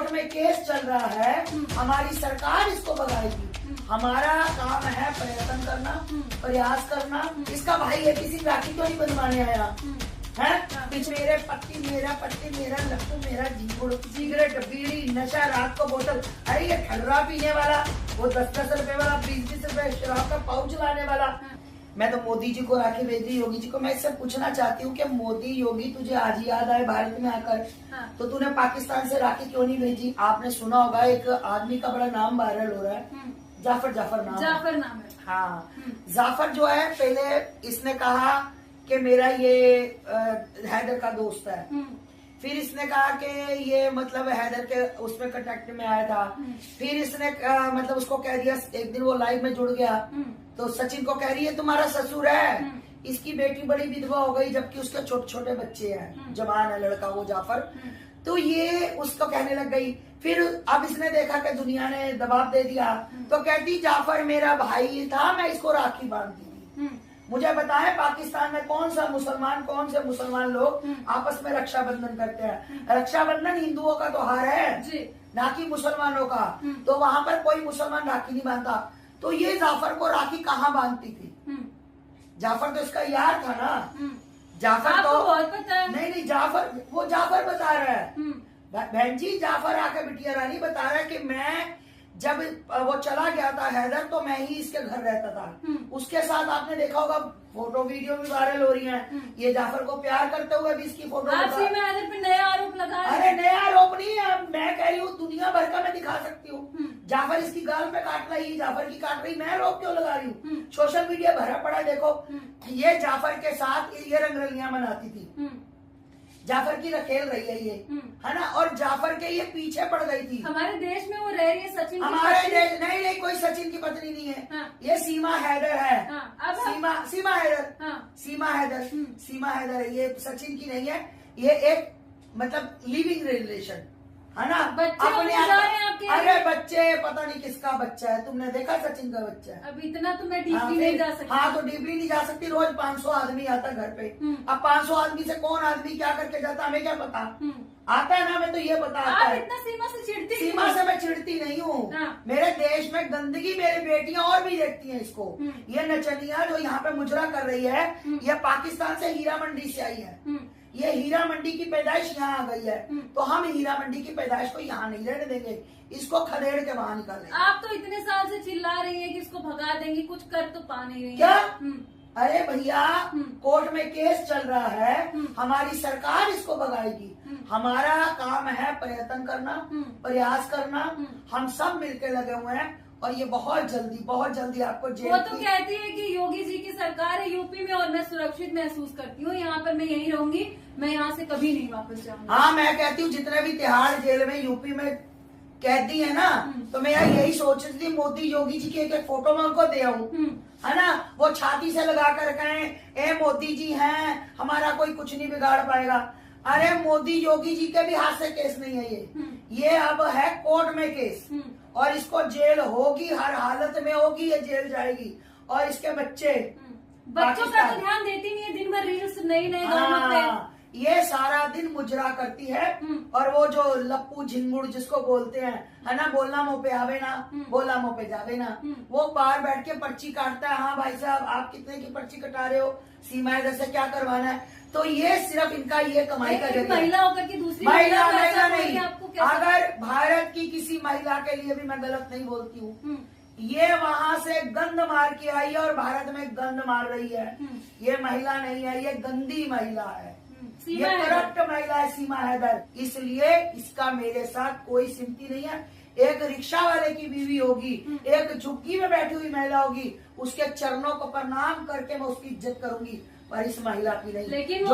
Court में case चल रहा है, हमारी सरकार इसको भगाएगी। हमारा काम है प्रयत्न करना, प्रयास करना। इसका भाई एपीसी राखी क्यों नहीं बनवाने आया है? पीछे मेरे पत्ती मेरा लट्टू मेरा जीगुड़, सिगरेट, बीड़ी, नशा, रात को बोतल, अरे ये ठर्रा पीने वाला, वो 10-10 रुपए वाला, 20-20 रुपए शराब का पाउच लाने वाला। मैं तो मोदी जी को राखी भेज दी, योगी जी को। मैं इससे पूछना चाहती हूँ कि मोदी योगी तुझे आज याद आए भारत में आकर, तो तूने पाकिस्तान से राखी क्यों नहीं भेजी? आपने सुना होगा एक आदमी का बड़ा नाम वायरल हो रहा है, जाफर नाम है। हाँ, जाफर जो है, पहले इसने कहा कि मेरा ये हैदर का दोस्त है, फिर इसने कहा कि ये मतलब हैदर के उसमें कांटेक्ट में आया था, फिर इसने मतलब उसको कह दिया, एक दिन वो लाइव में जुड़ गया तो सचिन को कह रही है तुम्हारा ससुर है, इसकी बेटी बड़ी विधवा हो गई जबकि उसके छोटे छोटे बच्चे हैं, जवान है लड़का वो जाफर। तो ये उसको कहने लग गई। फिर अब इसने देखा कि दुनिया ने दबाव दे दिया तो कहती जाफर मेरा भाई था, मैं इसको राखी बांधती थी। मुझे बताएं पाकिस्तान में कौन से मुसलमान लोग आपस में रक्षाबंधन करते हैं? रक्षाबंधन हिंदुओं का त्योहार है जी, ना कि मुसलमानों का। तो वहां पर कोई मुसलमान राखी नहीं बांधता। तो ये जाफर को राखी कहाँ बांधती थी? जाफर तो इसका यार था ना। जाफर तो बहुत पता है। नहीं, जाफर बता रहा है बहन जी, जाफर आके बिटिया रानी बता रहा है कि मैं जब वो चला गया था हैदर तो मैं ही इसके घर रहता था। उसके साथ आपने देखा होगा फोटो वीडियो भी वायरल हो रही हैं। ये जाफर को प्यार करते हुए भी इसकी फोटो हैदर पे नया आरोप लगा। अरे नया आरोप नहीं है, मैं कह रही हूँ दुनिया भर का मैं दिखा सकती हूँ। जाफर इसकी गाल पे काट रही, जाफर की काट रही, मैं आरोप क्यों लगा रही हूँ? सोशल मीडिया भरा पड़ा, देखो ये जाफर के साथ ये रंगरलियां मनाती थी, जाफर की खेल रही है ये, है ना? और जाफर के ये पीछे पड़ गई थी। हमारे देश में वो रह रही है सचिन, हमारे देश नहीं, कोई सचिन की पत्नी नहीं है। हाँ। ये सीमा हैदर है। हाँ। सीमा हैदर है, ये सचिन की नहीं है। ये एक मतलब लिविंग रिलेशन है ना। अपने अरे बच्चे पता नहीं किसका बच्चा है, तुमने देखा सचिन का बच्चा है? अब इतना तो मैं डीपली नहीं जा सकती। हाँ, तो डीपली नहीं जा सकती। रोज 500 आदमी आता घर पे। अब 500 आदमी से कौन आदमी क्या करके जाता हमें क्या पता? आता है ना, मैं तो ये पता आता है। इतना सीमा से चिढ़ती? सीमा से मैं चिढ़ती नहीं हूँ। हाँ। मेरे देश में गंदगी मेरी बेटियां और भी देखती हैं इसको। ये नचनिया जो यहाँ पे मुजरा कर रही है, ये पाकिस्तान से हीरा मंडी से आई है। ये हीरा मंडी की पैदाइश यहाँ आ गई है, तो हम हीरा मंडी की पैदाइश को यहाँ नहीं रहने देंगे, इसको खदेड़ के बाहर निकालेंगे। आप तो इतने साल से चिल्ला रही हैं कि इसको भगा देंगी, कुछ कर तो पा नहीं रही क्या? अरे भैया, कोर्ट में केस चल रहा है, हमारी सरकार इसको भगाएगी। हमारा काम है प्रयत्न करना, प्रयास करना। हम सब मिलकर लगे हुए हैं और ये बहुत जल्दी आपको जेल। वो तो कहती है कि योगी जी की सरकार है यूपी में और मैं सुरक्षित महसूस करती हूँ, यहाँ पर मैं यहीं रहूंगी, मैं यहाँ से कभी नहीं वापस जाऊंगी। हाँ, मैं कहती हूँ जितने भी तिहाड़ जेल में यूपी में कैदी है ना, तो मैं यही सोच रही थी मोदी योगी जी की एक फोटो में उनको दे आऊं, है ना? वो छाती से लगा कर कहें ए मोदी जी हैं, हमारा कोई कुछ नहीं बिगाड़ पाएगा। अरे मोदी योगी जी के भी हाथ से केस नहीं है ये अब है कोर्ट में केस, और इसको जेल होगी, हर हालत में होगी, ये जेल जाएगी। और इसके बच्चों का तो ध्यान देती नहीं है, दिन भर रील्स नई ये सारा दिन मुजरा करती है। और वो जो लप्पू झिंगुड़ जिसको बोलते हैं, है ना, बोलना मुंह पे आवे ना, बोला मुंह पे जावे ना, वो बाहर बैठ के पर्ची काटता है। हाँ भाई साहब, आप कितने की पर्ची कटा रहे हो? सीमा हैदर से क्या करवाना है? तो ये सिर्फ इनका ये कमाई का जरिया। महिला होकर के दूसरी महिला नहीं, अगर भारत की किसी महिला के लिए भी मैं गलत नहीं बोलती हूँ, ये वहां से गंद मार के आई है और भारत में गंद मार रही है। ये महिला नहीं है, ये गंदी महिला है, ये करप्ट महिला है सीमा हैदर। इसलिए इसका मेरे साथ कोई सिम्पति नहीं है। एक रिक्शा वाले की बीवी होगी, एक झुग्गी में बैठी हुई महिला होगी, उसके चरणों को प्रणाम करके मैं उसकी इज्जत करूंगी, पर इस महिला की नहीं। लेकिन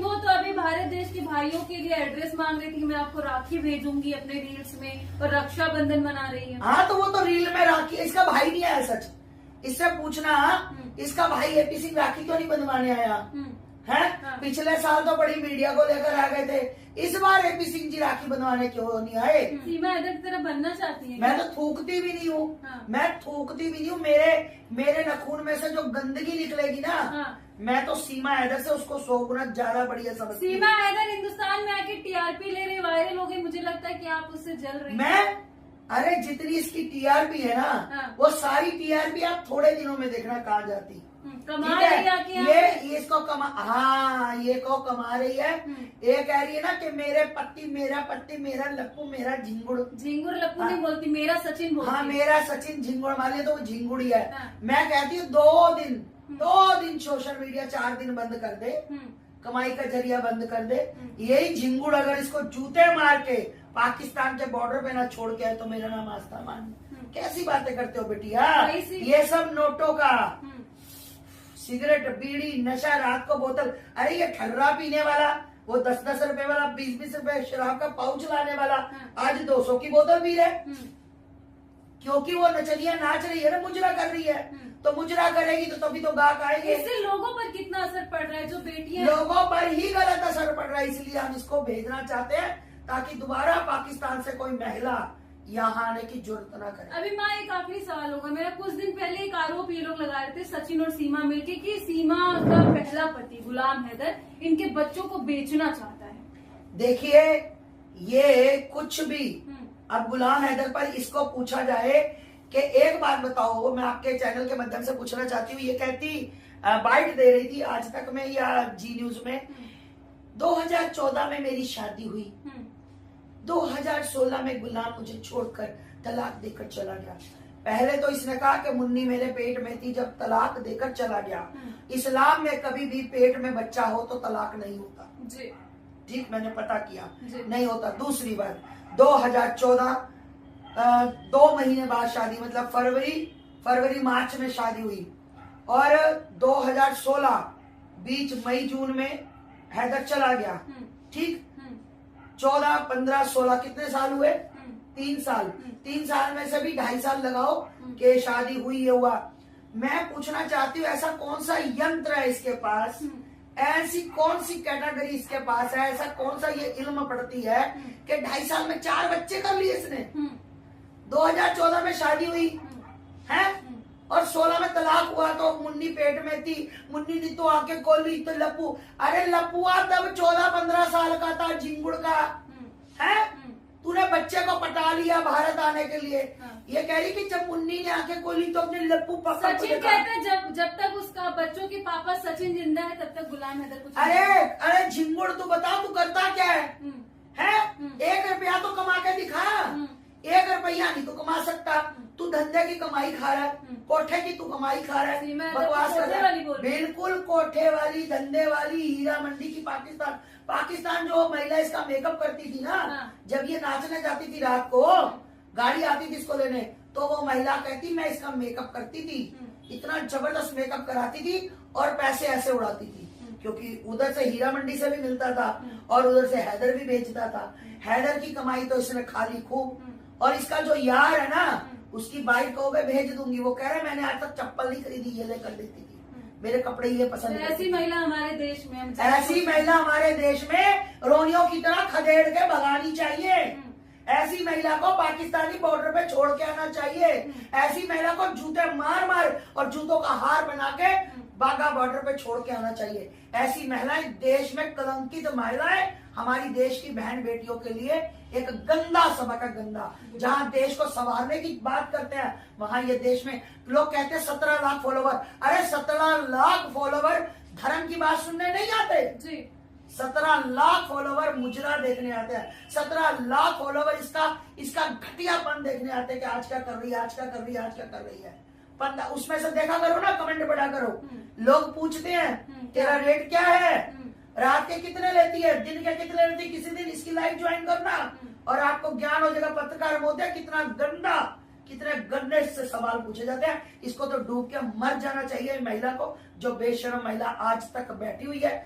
वो तो अभी भारत देश के भाइयों के लिए एड्रेस मांग रही थी, मैं आपको राखी भेजूंगी अपने रील्स में, और रक्षाबंधन मना रही है। हाँ, तो वो तो रील में राखी, इसका भाई नहीं आया सच, इससे पूछना इसका भाई एपीसी राखी क्यों नहीं बनवाने आया है? हाँ। पिछले साल तो बड़ी मीडिया को लेकर आ गए थे, इस बार एपी सिंह जी राखी बनवाने क्यों नहीं आए? सीमा हैदर की तरह बनना चाहती है। मैं तो थूकती भी नहीं हूँ। हाँ। मैं थूकती भी नहीं हूँ। मेरे नखून में से जो गंदगी निकलेगी ना, हाँ। मैं तो सीमा हैदर से उसको 100 गुना ज्यादा बढ़िया समझती हूँ। सीमा हैदर हिंदुस्तान में आके टीआरपी ले रही, वायरल हो गई, मुझे लगता है कि आप उससे जल रही हैं। अरे जितनी इसकी टीआरपी है ना, हाँ। वो सारी टीआरपी आप थोड़े दिनों में देखना कहाँ जाती। कमा ठीक रही है है, आके यहाँ पे। ये इसको हाँ ये को कमा रही है। ये कह रही है ना कि मेरा पट्टी मेरा लप्पू मेरा झिंगुड़। झिंगुर लप्पू हाँ। नहीं बोलती, मेरा सचिन बोलती। हाँ मेरा सचिन झिंगुड़, मान लिया तो वो झिंगुड़ी है। हाँ। मैं कहती हूँ 2 दिन सोशल मीडिया 4 दिन बंद कर दे, कमाई का जरिया बंद कर दे। यही झिंगुड़ अगर इसको जूते मार के पाकिस्तान के बॉर्डर पे ना छोड़ के आए तो मेरा नाम आस्था मान। कैसी बातें करते हो बेटिया? ये सब नोटों का, सिगरेट बीड़ी नशा, रात को बोतल। अरे ये ठर्रा पीने वाला, वो 10-10 रुपए वाला, 20-20 रुपए शराब का पाउच लाने वाला आज 200 की बोतल पी रहे, क्योंकि वो नचनिया नाच रही है ना, मुजरा कर रही है। तो मुजरा करेगी तो तभी तो गाहक आएंगे। इससे लोगों पर कितना असर पड़ रहा है? जो बेटियां, लोगों पर ही गलत असर पड़ रहा है, इसलिए हम इसको भेजना चाहते हैं ताकि दोबारा पाकिस्तान से कोई महिला यहाँ आने की जरूरत ना करे। अभी माँ एक आखिरी सवाल होगा मेरा। कुछ दिन पहले एक आरोप ये लोग लगा रहे थे, सचिन और सीमा मिलके, कि सीमा का पहला पति गुलाम हैदर इनके बच्चों को बेचना चाहता है। देखिए ये कुछ भी, अब गुलाम हैदर पर इसको पूछा जाए कि एक बात बताओ, मैं आपके चैनल के माध्यम से पूछना चाहती हूँ। ये कहती बाइट दे रही थी आज तक में या जी न्यूज में, 2014 में मेरी शादी हुई, 2016 में गुलाम मुझे छोड़कर तलाक देकर चला गया। पहले तो इसने कहा कि मुन्नी मेरे पेट में थी जब तलाक देकर चला गया। इस्लाम में कभी भी पेट में बच्चा हो तो तलाक नहीं होता जी। ठीक, मैंने पता किया, नहीं होता। दूसरी बात, 2014 2 महीने बाद शादी, मतलब फरवरी मार्च में शादी हुई, और 2016 बीच मई जून में हैदर चला गया। ठीक, 14, 15, 16 कितने साल हुए? 3 साल। 3 साल में से भी 2.5 साल लगाओ कि शादी हुई है हुआ। मैं पूछना चाहती हूँ ऐसा कौन सा यंत्र है इसके पास, ऐसी कौन सी कैटेगरी इसके पास है, ऐसा कौन सा ये इल्म पढ़ती है कि 2.5 साल में 4 बच्चे कर लिए इसने। 2014 में शादी हुई है और 16 में तलाक हुआ तो मुन्नी पेट में थी, मुन्नी ने तो आके खोली तो लप्पू। अरे लप्पुआ तब 14-15 साल का था, झिंगुड़ का है। तूने बच्चे को पटा लिया भारत आने के लिए। ये कह रही कि जब मुन्नी ने आके खोली तो अपने लप्पू पकड़। सचिन कहते हैं जब तक उसका बच्चों के पापा सचिन जिंदा है तब तक गुलाम हैदर कुछ। अरे झिंगुड़ तू बता, तू करता क्या है? 1 रुपया तो कमा के दिखा। 1 रुपया नहीं तो कमा सकता। तू धंधे की कमाई खा रहा है, कोठे की तू कमाई खा रहा है, बकवास कर रहा है। बिल्कुल कोठे वाली, धंधे वाली, हीरा मंडी की। पाकिस्तान जो महिला इसका मेकअप करती थी ना, जब ये नाचने जाती थी रात को, गाड़ी आती थी इसको लेने, तो वो महिला कहती मैं इसका मेकअप करती थी, इतना जबरदस्त मेकअप कराती थी और पैसे ऐसे उड़ाती थी, क्योंकि उधर से हीरा मंडी से भी मिलता था और उधर से हैदर भी बेचता था। हैदर की कमाई तो इसने खा ली खूब। और इसका जो यार है ना, उसकी बाइक को मैं भेज दूंगी। वो कह रहे मैंने आज तक चप्पल नहीं खरीदी, ये ले कर देती थी, मेरे कपड़े ये पसंद। ऐसी महिला हमारे देश में, ऐसी महिला हमारे देश में रोनियों की तरह खदेड़ के भगानी चाहिए। ऐसी महिला को पाकिस्तानी बॉर्डर पे छोड़ के आना चाहिए। ऐसी महिला को जूते मार मार और जूतों का हार बना के बाघा बॉर्डर पे छोड़ के आना चाहिए। ऐसी महिलाएं देश में कलंकित महिलाएं हमारी देश की बहन बेटियों के लिए एक गंदा सबक है, गंदा। जहां देश को संवारने की बात करते हैं वहां ये देश में लोग कहते हैं 17 लाख फॉलोवर। अरे 17 लाख फॉलोवर धर्म की बात सुनने नहीं आते जी। 17 लाख फॉलोवर मुजरा देखने आते हैं। 17 लाख फॉलोवर इसका घटियापन देखने आते हैं कि आज क्या कर रही है, आज क्या कर रही है, आज क्या कर रही है। उसमें से देखा करो ना, कमेंट पढ़ा करो। लोग पूछते हैं तेरा रेट क्या है, रात के कितने लेती है, दिन के कितने लेती है, किसी दिन इसकी लाइव ज्वाइन करना और आपको ज्ञान हो जाएगा। पत्रकार बोलते हैं कितना गंदा, कितने गंदे से सवाल पूछे जाते हैं। इसको तो डूब के मर जाना चाहिए महिला को, जो बेशर्म महिला आज तक बैठी हुई है।